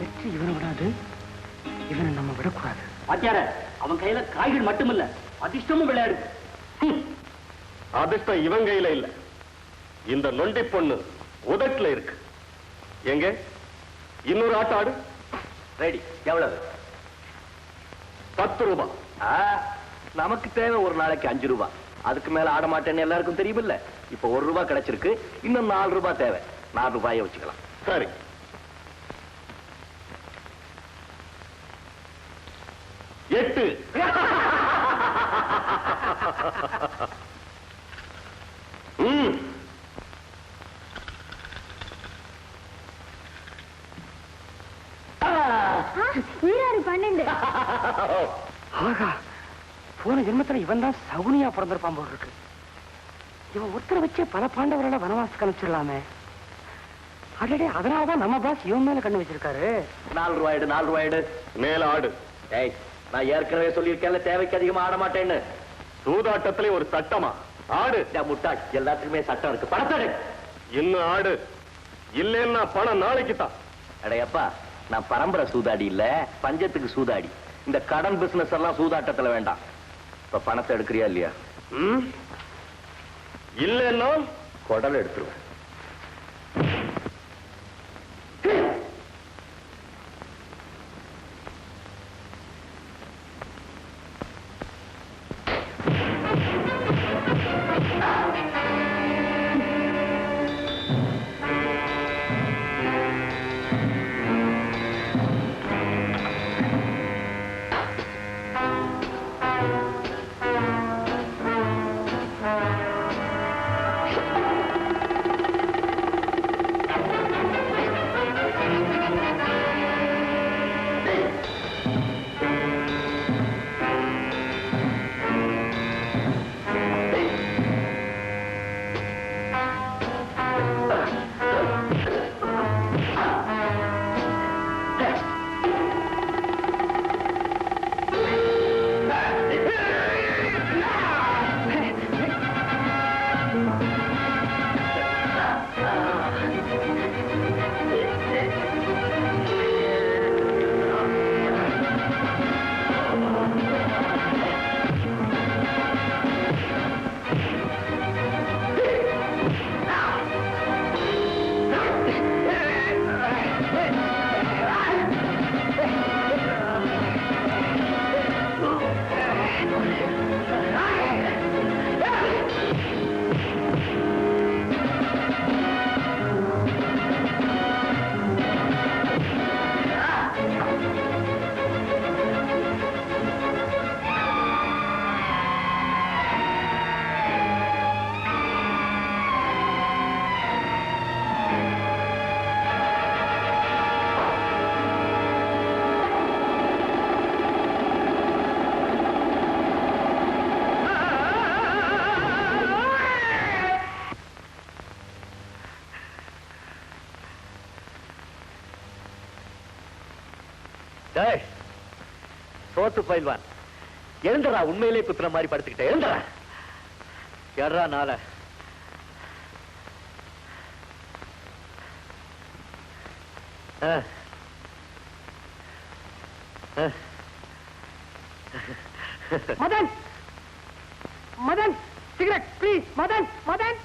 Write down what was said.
வெற்றி இவனை விடாது, இவனை நம்ம விடக்கூடாது. வாத்தியார, அவன் கையில காய்கள் மட்டுமில்ல, அதிர்ஷ்டமும் விளையாடு. அதிர்ஷ்டம் இவன் கையில இல்ல, இந்த நொண்டி பொண்ணு உதட்டுல இருக்கு. எங்க இன்னொரு ஆட்ட ஆடு. ரெடி. எவ்வளவு? 10 ரூபாய். நமக்கு தேவை ஒரு நாளைக்கு 5 ரூபாய். அதுக்கு மேல ஆட மாட்டேன்னு எல்லாருக்கும் தெரியுமில்ல. இப்ப 1 ரூபாய் கிடைச்சிருக்கு, இன்னும் 4 ரூபாய் தேவை. 4 ரூபாயை வச்சுக்கலாம். சரி. 8. ஆகா, போன ஜென்மத்துல இவன் தான் சகுனியா பிறந்திருப்பான் போல் இருக்கு. இவன் ஒருத்தரை வச்சு பல பாண்டவர்களை வனவாசத்துக்கு அனுப்பிச்சிடலாமே. அடடே, அதனாலதான் நம்ம பாஸ் இவன் மேல கண்ணு வச்சிருக்காரு. 4 ரூபாய் 4 ரூபாய் மேல ஆடு. ஏய், நான் ஏற்கனவே சொல்லியிருக்கேன்ல, தேவைக்கு அதிகமா ஆட மாட்டேன்னு. சூதாட்டத்திலே ஒரு சட்டமா? ஆடு. முட்டாள், எல்லாத்துக்குமே சட்டம் இருக்கு. பணத்தடு. இன்னும் ஆடு, இல்லைன்னா பணம் நாளைக்கு தான். அடையப்பா, நான் பரம்பரை சூதாடி இல்ல, பஞ்சத்துக்கு சூதாடி. இந்த கடன் பிசினஸ் எல்லாம் சூதாட்டத்துல வேண்டாம். இப்ப பணத்தை எடுக்கிறியா இல்லையா? இல்லைன்னா குடல் எடுத்துருவேன். சோத்து பயில்வான், எழுந்தரா. உண்மையிலே குத்துற மாதிரி படுத்துக்கிட்ட. எழுந்தரா. யாரா நாள மதன், மதன், சிகரெட் ப்ளீஸ். மதன், மதன்.